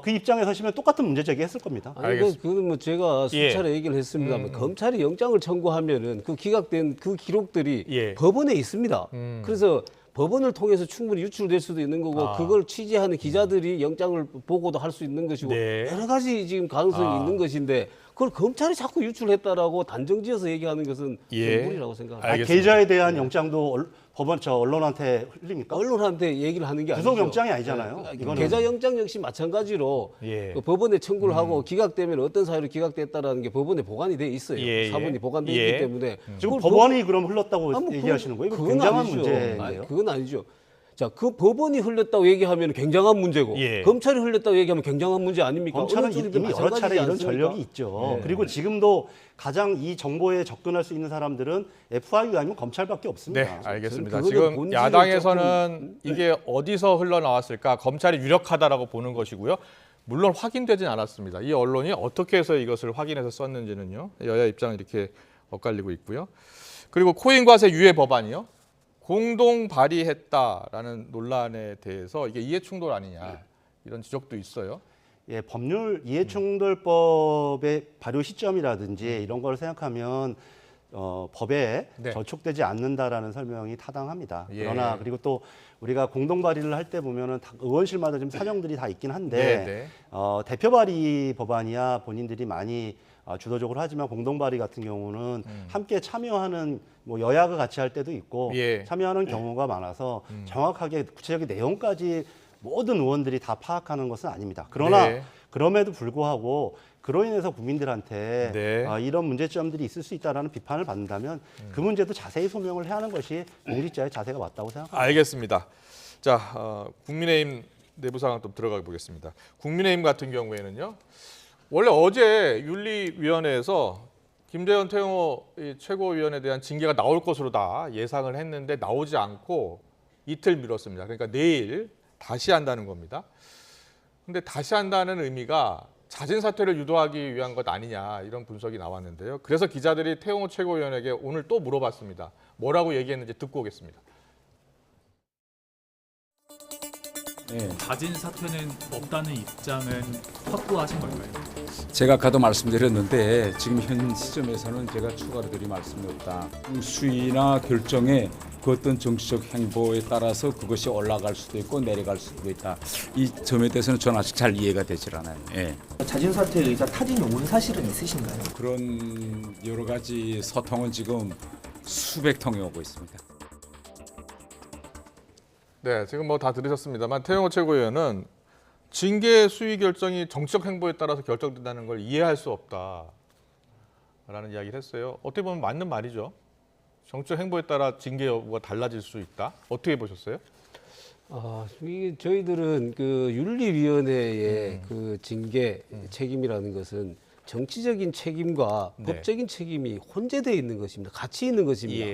그 입장에 서시면 똑같은 문제 제기했을 겁니다. 아니, 그건 뭐 제가 수차례 얘기를 했습니다만 검찰이 영장을 청구하면은 그 기각된 그 기록들이 법원에 있습니다. 그래서 법원을 통해서 충분히 유출될 수도 있는 거고 그걸 취재하는 기자들이 영장을 보고도 할 수 있는 것이고 여러 가지 지금 가능성이 있는 것인데 그걸 검찰이 자꾸 유출했다라고 단정지어서 얘기하는 것은 정부리라고 생각합니다. 계좌에 대한 영장도 언론한테 흘립니까? 언론한테 얘기를 하는 게 아니죠. 구속 영장이 아니잖아요. 이거는. 계좌 영장 역시 마찬가지로 그 법원에 청구를 하고 기각되면 어떤 사유로 기각됐다라는 게 법원에 보관이 돼 있어요. 사본이 보관돼 있기 때문에 지금 법원이 그럼 흘렀다고 얘기하시는 거예요? 이거 굉장한 문제예요. 그건 아니죠. 자, 그 법원이 흘렸다고 얘기하면 굉장한 문제고 검찰이 흘렸다고 얘기하면 굉장한 문제 아닙니까? 검찰은 이미 여러 차례 이런 전력이 있죠. 그리고 지금도 가장 이 정보에 접근할 수 있는 사람들은 FIU 아니면 검찰밖에 없습니다. 네, 알겠습니다. 지금 야당에서는 이게 어디서 흘러나왔을까? 검찰이 유력하다라고 보는 것이고요. 물론 확인되진 않았습니다. 이 언론이 어떻게 해서 이것을 확인해서 썼는지는요. 여야 입장은 이렇게 엇갈리고 있고요. 그리고 코인과세 유예 법안이요. 공동 발의했다라는 논란에 대해서 이게 이해충돌 아니냐 이런 지적도 있어요. 예, 법률 이해충돌법의 발효 시점이라든지 이런 걸 생각하면 법에 저촉되지 않는다라는 설명이 타당합니다. 그러나 그리고 또 우리가 공동 발의를 할 때 보면은 의원실마다 좀 사정들이 다 있긴 한데 대표 발의 법안이야 본인들이 많이 주도적으로 하지만 공동 발의 같은 경우는 함께 참여하는 뭐 여야가 같이 할 때도 있고 참여하는 경우가 많아서 정확하게 구체적인 내용까지 모든 의원들이 다 파악하는 것은 아닙니다. 그러나 그럼에도 불구하고 그로 인해서 국민들한테 이런 문제점들이 있을 수 있다는 비판을 받는다면 그 문제도 자세히 소명을 해야 하는 것이 공직자의 자세가 맞다고 생각합니다. 알겠습니다. 자, 국민의힘 내부 상황 좀 들어가 보겠습니다. 국민의힘 같은 경우에는요. 원래 어제 윤리위원회에서 김재현 태영호 최고위원에 대한 징계가 나올 것으로 다 예상을 했는데 나오지 않고 이틀 미뤘습니다. 그러니까 내일 다시 한다는 겁니다. 근데 다시 한다는 의미가 자진 사퇴를 유도하기 위한 것 아니냐 이런 분석이 나왔는데요. 그래서 기자들이 태영호 최고위원에게 오늘 또 물어봤습니다. 뭐라고 얘기했는지 듣고 오겠습니다. 자진 사퇴는 없다는 입장은 확고하신 걸까요? 제가 아까도 말씀드렸는데 지금 현 시점에서는 제가 추가로 드릴 말씀이 없다. 수위나 결정에 그 어떤 정치적 행보에 따라서 그것이 올라갈 수도 있고 내려갈 수도 있다. 이 점에 대해서는 저는 아직 잘 이해가 되질 않아요. 자진 사퇴 의사 타진이 온 사실은 있으신가요? 그런 여러 가지 소통은 지금 수백 통이 오고 있습니다. 네, 지금 뭐 다 들으셨습니다만 태영호 최고위원은 징계 수위 결정이 정치적 행보에 따라서 결정된다는 걸 이해할 수 없다라는 이야기를 했어요. 어떻게 보면 맞는 말이죠. 정치적 행보에 따라 징계 여부가 달라질 수 있다. 어떻게 보셨어요? 이게 저희들은 그 윤리위원회의 그 징계 책임이라는 것은 정치적인 책임과 법적인 책임이 혼재되어 있는 것입니다. 같이 있는 것입니다.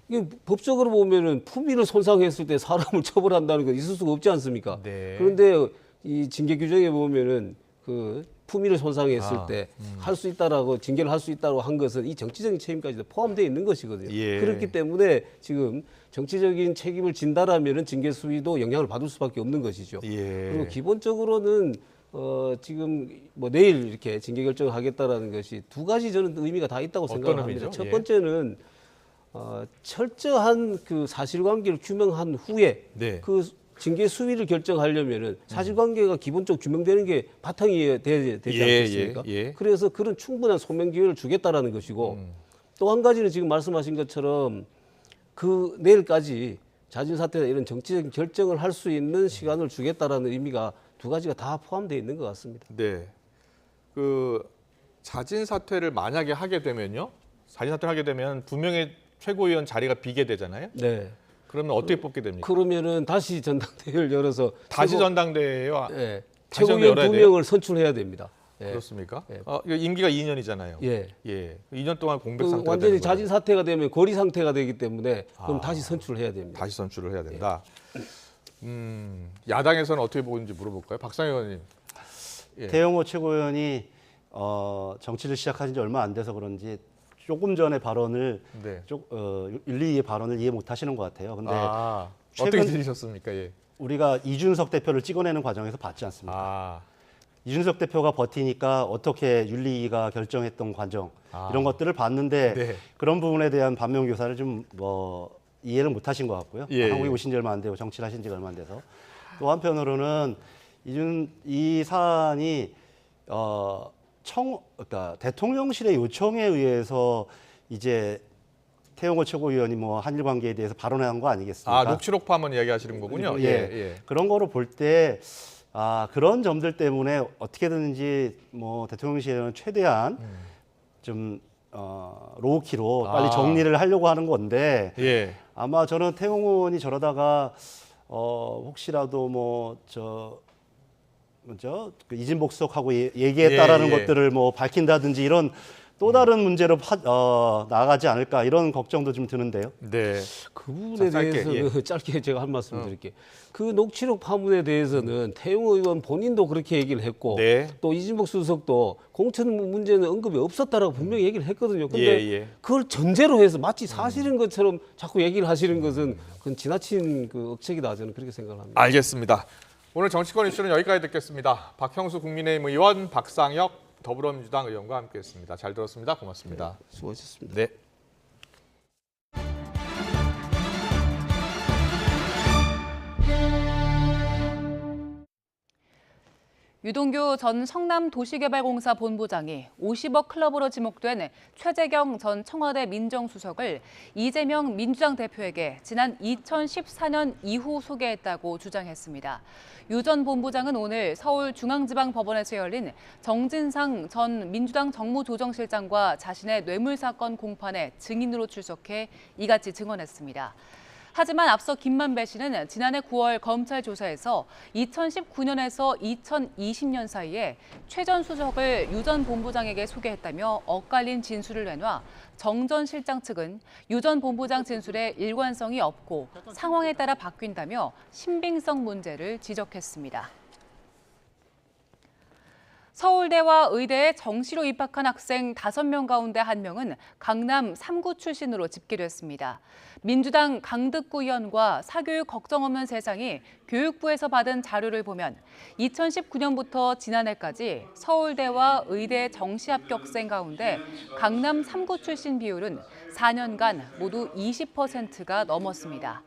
이게 법적으로 보면은 품위를 손상했을 때 사람을 처벌한다는 건 있을 수가 없지 않습니까? 그런데 이 징계 규정에 보면은 그 품위를 손상했을 때 할 수 있다라고 징계를 할 수 있다고 한 것은 이 정치적인 책임까지도 포함되어 있는 것이거든요. 그렇기 때문에 지금 정치적인 책임을 진다라면은 징계 수위도 영향을 받을 수밖에 없는 것이죠. 그리고 기본적으로는 지금 뭐 내일 이렇게 징계 결정을 하겠다라는 것이 두 가지 저는 의미가 다 있다고 생각합니다. 첫 번째는 철저한 그 사실관계를 규명한 후에 그 징계 수위를 결정하려면은 사실관계가 기본적으로 규명되는 게 바탕이 되지 않겠습니까? 그래서 그런 충분한 소명 기회를 주겠다라는 것이고 또 한 가지는 지금 말씀하신 것처럼 그 내일까지 자진 사퇴나 이런 정치적인 결정을 할 수 있는 시간을 주겠다라는 의미가 두 가지가 다 포함되어 있는 것 같습니다. 네, 그 자진 사퇴를 만약에 하게 되면요, 자진 사퇴를 하게 되면 두 명의 최고위원 자리가 비게 되잖아요. 그러면 어떻게 뽑게 됩니까? 그러면은 다시 전당대회를 열어서 다시 전당대회와 최고위원 2명을 선출해야 됩니다. 그렇습니까? 임기가 2년이잖아요. 2년 동안 공백 상태가 완전히 되는 자진 사퇴가 되면 고리 상태가 되기 때문에 그럼 다시 선출을 해야 됩니다. 다시 선출을 해야 된다. 야당에서는 어떻게 보는지 물어볼까요? 박상현 의원님. 태영호 최고위원이 정치를 시작하신 지 얼마 안 돼서 그런지 조금 전에 발언을 윤리위의 발언을 이해 못 하시는 것 같아요. 근데 어떻게 들으셨습니까? 우리가 이준석 대표를 찍어내는 과정에서 봤지 않습니까? 이준석 대표가 버티니까 어떻게 윤리위가 결정했던 과정 이런 것들을 봤는데 네. 그런 부분에 대한 반면 교사를 좀 이해를 못하신 것 같고요. 예, 한국에 예. 오신 지 얼마 안 되고 정치를 하신 지가 얼마 안 돼서 또 한편으로는 이 사안이 그러니까 대통령실의 요청에 의해서 이제 태영호 최고위원이 뭐 한일 관계에 대해서 발언한 거 아니겠습니까? 녹취록 파문 이야기하시는 거군요. 예. 그런 거로 볼 때 그런 점들 때문에 어떻게든지 뭐 대통령실은 최대한 좀 로우키로 빨리 정리를 하려고 하는 건데 예. 아마 저는 태영호 의원이 저러다가 혹시라도 그 이진복속하고 얘기했다라는 것들을 뭐 밝힌다든지 이런 또 다른 문제로 나아가지 않을까 이런 걱정도 좀 드는데요. 네. 그 부분에 대해서 짧게 제가 한 말씀 드릴게요. 그 녹취록 파문에 대해서는 태용호 의원 본인도 그렇게 얘기를 했고 또 이진복 수석도 공천 문제는 언급이 없었다라고 분명히 얘기를 했거든요. 근데 그걸 전제로 해서 마치 사실인 것처럼 자꾸 얘기를 하시는 것은 그건 지나친 그 억측이다 저는 그렇게 생각합니다. 알겠습니다. 오늘 정치권 이슈는 여기까지 듣겠습니다. 박형수 국민의힘 의원, 박상혁 더불어민주당 의원과 함께했습니다. 잘 들었습니다. 고맙습니다. 수고하셨습니다. 네. 유동규 전 성남도시개발공사 본부장이 50억 클럽으로 지목된 최재경 전 청와대 민정수석을 이재명 민주당 대표에게 지난 2014년 이후 소개했다고 주장했습니다. 유 전 본부장은 오늘 서울중앙지방법원에서 열린 정진상 전 민주당 정무조정실장과 자신의 뇌물사건 공판에 증인으로 출석해 이같이 증언했습니다. 하지만 앞서 김만배 씨는 지난해 9월 검찰 조사에서 2019년에서 2020년 사이에 최 전 수석을 유 전 본부장에게 소개했다며 엇갈린 진술을 내놔 정 전 실장 측은 유 전 본부장 진술에 일관성이 없고 상황에 따라 바뀐다며 신빙성 문제를 지적했습니다. 서울대와 의대에 정시로 입학한 학생 5명 가운데 1명은 강남 3구 출신으로 집계됐습니다. 민주당 강득구 의원과 사교육 걱정 없는 세상이 교육부에서 받은 자료를 보면 2019년부터 지난해까지 서울대와 의대 정시 합격생 가운데 강남 3구 출신 비율은 4년간 모두 20%가 넘었습니다.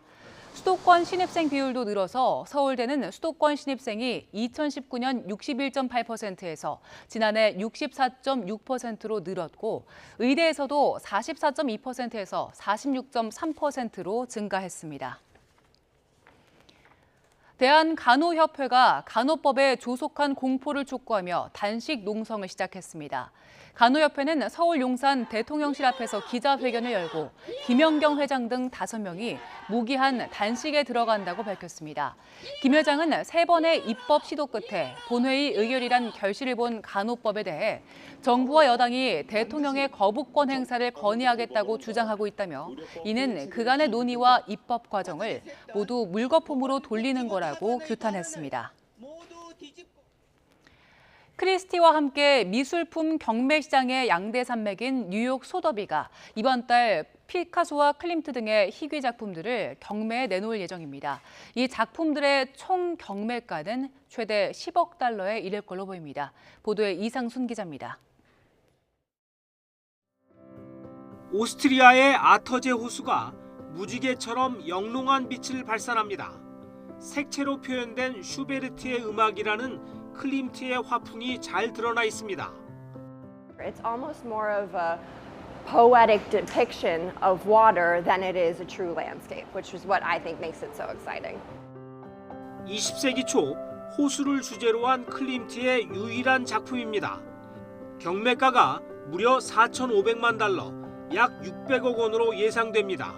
수도권 신입생 비율도 늘어서 서울대는 수도권 신입생이 2019년 61.8%에서 지난해 64.6%로 늘었고 의대에서도 44.2%에서 46.3%로 증가했습니다. 대한간호협회가 간호법에 조속한 공포를 촉구하며 단식 농성을 시작했습니다. 간호협회는 서울 용산 대통령실 앞에서 기자회견을 열고 김연경 회장 등 5명이 무기한 단식에 들어간다고 밝혔습니다. 김 회장은 3번의 입법 시도 끝에 본회의 의결이란 결실을 본 간호법에 대해 정부와 여당이 대통령의 거부권 행사를 건의하겠다고 주장하고 있다며 이는 그간의 논의와 입법 과정을 모두 물거품으로 돌리는 거라고 규탄했습니다. 크리스티와 함께 미술품 경매 시장의 양대 산맥인 뉴욕 소더비가 이번 달 피카소와 클림트 등의 희귀 작품들을 경매에 내놓을 예정입니다. 이 작품들의 총 경매가는 최대 10억 달러에 이를 걸로 보입니다. 보도에 이상순 기자입니다. 오스트리아의 아터제 호수가 무지개처럼 영롱한 빛을 발산합니다. 색채로 표현된 슈베르트의 음악이라는 클림트의 화풍이 잘 드러나 있습니다. It's almost more of a poetic depiction of water than it is a true landscape, which is what I think makes it so exciting. 20세기 초 호수를 주제로 한 클림트의 유일한 작품입니다. 경매가가 무려 4,500만 달러, 약 600억 원으로 예상됩니다.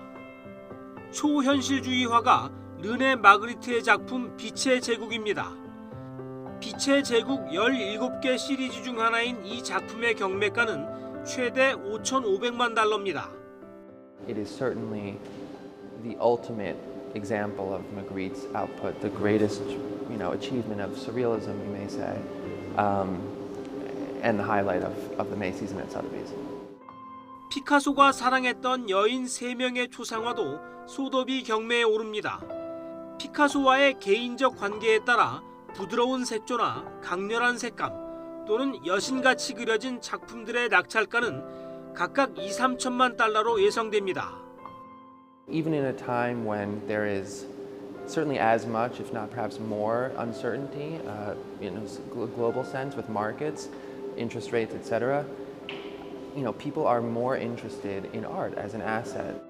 초현실주의 화가 르네 마그리트의 작품 빛의 제국입니다. 빛의 제국 17개 시리즈 중 하나인 이 작품의 경매가는 최대 5,500만 달러입니다. It is certainly the ultimate example of Magritte's output, the greatest, achievement of surrealism, you may say, and the highlight of the Macy's and at Sotheby's. 피카소가 사랑했던 여인 3명의 초상화도 소더비 경매에 오릅니다. 피카소와의 개인적 관계에 따라 부드러운 색조나 강렬한 색감 또는 여신같이 그려진 작품들의 낙찰가는 각각 2, 3천만 달러로 예상됩니다. Even in a time when there is certainly as much, if not perhaps more, uncertainty in a global sense with markets, interest rates, etc., people are more interested in art as an asset.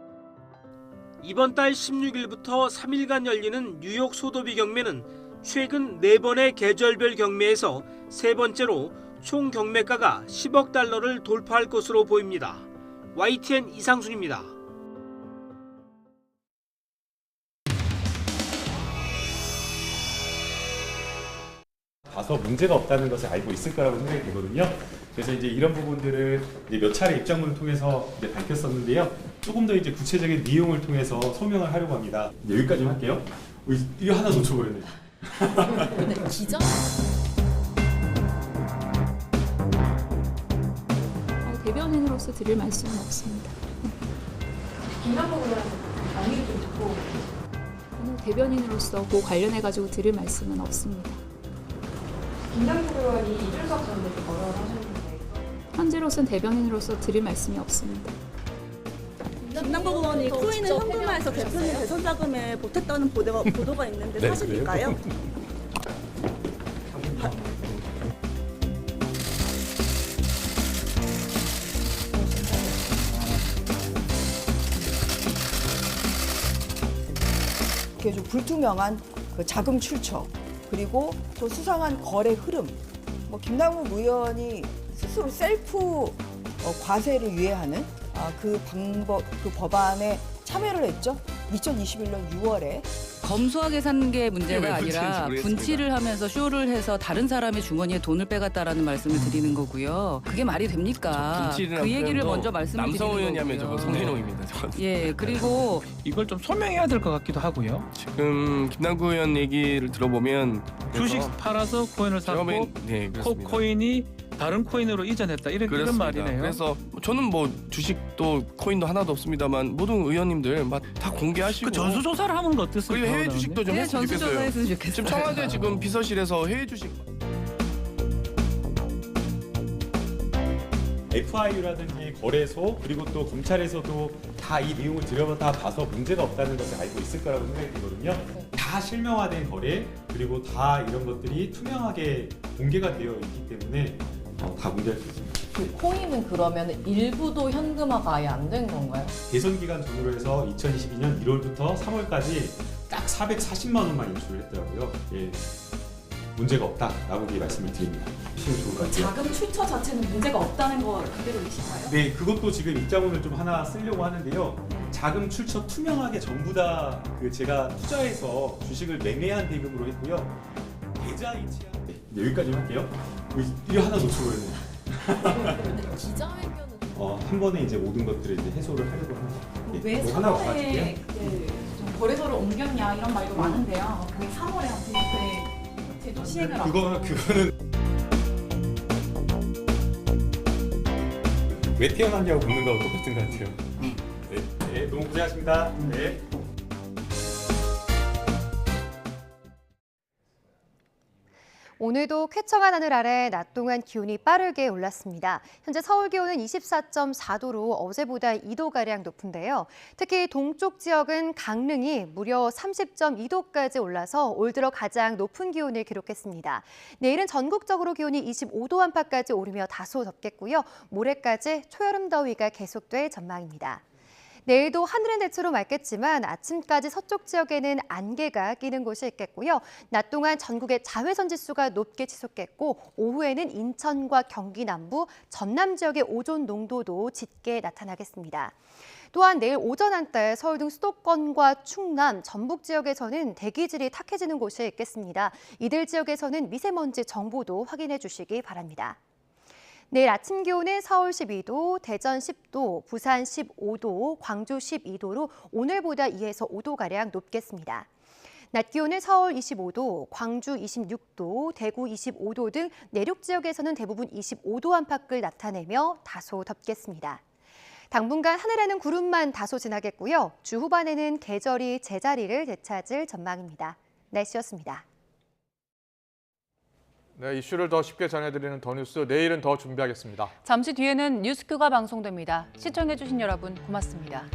이번 달 16일부터 3일간 열리는 뉴욕 소도비 경매는 최근 4번의 계절별 경매에서 3번째로 총 경매가가 10억 달러를 돌파할 것으로 보입니다. YTN 이상순입니다. 봐서 문제가 없다는 것을 알고 있을 거라고 생각이 되거든요. 그래서 이제 이런 부분들을 이제 몇 차례 입장문을 통해서 이제 밝혔었는데요. 조금 더 이제 구체적인 내용을 통해서 소명을 하려고 합니다. 여기까지 할게요. 이거 하나 놓쳐버렸네. 기자? 대변인으로서 드릴 말씀은 없습니다. 김남국 의원한테 강의를 좀 듣고 오늘 대변인으로서 그 관련해가지고 드릴 말씀은 없습니다. 김남국 의원이 이준석 전 대표 거론을 하셨는데 현재로서는 대변인으로서 드릴 말씀이 없습니다. 김남국 의원이 코인을 현금화해서 대표님 대선 자금에 보탰다는 보도가 있는데 네, 사실일까요? 이렇게 좀 불투명한 그 자금 출처 그리고 또 수상한 거래 흐름, 김남국 의원이 스스로 셀프 과세를 유예하는 그 방법, 그 법안에 참여를 했죠. 2021년 6월에. 검소하게 산 게 문제가 아니라 분칠을 하면서 쇼를 해서 다른 사람의 주머니에 돈을 빼갔다라는 말씀을 드리는 거고요. 그게 말이 됩니까? 그 얘기를 먼저 말씀을 드리는 거고요. 남성호 의원이 저거 성희롱입니다. 예, 그리고 이걸 좀 소명해야 될 것 같기도 하고요. 지금 김남국 의원 얘기를 들어보면 주식 팔아서 코인을 샀고 네, 코인이 다른 코인으로 이전했다 이런 말이네요. 그래서 저는 주식도 코인도 하나도 없습니다만 모든 의원님들 다 공개하시고 그 전수조사를 하면 어떻습니까? 그리고 해외 주식도 좀 했으면 좋겠어요. 좋겠어요. 지금 청와대 지금 비서실에서 해외 주식 FIU라든지 거래소 그리고 또 검찰에서도 다 이 내용을 들여다 봐서 문제가 없다는 것을 알고 있을 거라고 생각이 들거든요. 다 실명화된 거래 그리고 다 이런 것들이 투명하게 공개가 되어 있기 때문에 다 공개할 수 있습니다. 그 코인은 그러면 일부도 현금화가 아예 안 된 건가요? 대선 기간 전후로 해서 2022년 1월부터 3월까지 딱 440만 원만 인출을 했더라고요. 예, 문제가 없다라고 말씀을 드립니다. 보시면 좋을 것 같아요. 자금 출처 자체는 문제가 없다는 거 그대로이신가요? 네, 그것도 지금 입장문을 좀 하나 쓰려고 하는데요. 자금 출처 투명하게 전부 다 제가 투자해서 주식을 매매한 대금으로 했고요. 계좌이체한 여기까지 할게요. 이거 하나 놓쳐버렸네요. 기자회견은 한 번에 이제 모든 것들을 이제 해소를 하려고 합니다. 왜 3월에 거래소를 옮겼냐 이런 말도 많은데요. 왜 3월에 제도 시행을 안 그거는 왜 태어났냐고 묻는 거하고 똑같은 것 같아요. 네, 너무 고생하셨습니다. 네. 오늘도 쾌청한 하늘 아래 낮 동안 기온이 빠르게 올랐습니다. 현재 서울 기온은 24.4도로 어제보다 2도가량 높은데요. 특히 동쪽 지역은 강릉이 무려 30.2도까지 올라서 올 들어 가장 높은 기온을 기록했습니다. 내일은 전국적으로 기온이 25도 안팎까지 오르며 다소 덥겠고요. 모레까지 초여름 더위가 계속될 전망입니다. 내일도 하늘은 대체로 맑겠지만 아침까지 서쪽 지역에는 안개가 끼는 곳이 있겠고요. 낮 동안 전국의 자외선 지수가 높게 지속됐고 오후에는 인천과 경기 남부, 전남 지역의 오존 농도도 짙게 나타나겠습니다. 또한 내일 오전 한때 서울 등 수도권과 충남, 전북 지역에서는 대기질이 탁해지는 곳이 있겠습니다. 이들 지역에서는 미세먼지 정보도 확인해 주시기 바랍니다. 내일 아침 기온은 서울 12도, 대전 10도, 부산 15도, 광주 12도로 오늘보다 2에서 5도가량 높겠습니다. 낮 기온은 서울 25도, 광주 26도, 대구 25도 등 내륙 지역에서는 대부분 25도 안팎을 나타내며 다소 덥겠습니다. 당분간 하늘에는 구름만 다소 지나겠고요. 주 후반에는 계절이 제자리를 되찾을 전망입니다. 날씨였습니다. 네, 이슈를 더 쉽게 전해드리는 더 뉴스 내일은 더 준비하겠습니다. 잠시 뒤에는 뉴스큐가 방송됩니다. 시청해주신 여러분 고맙습니다.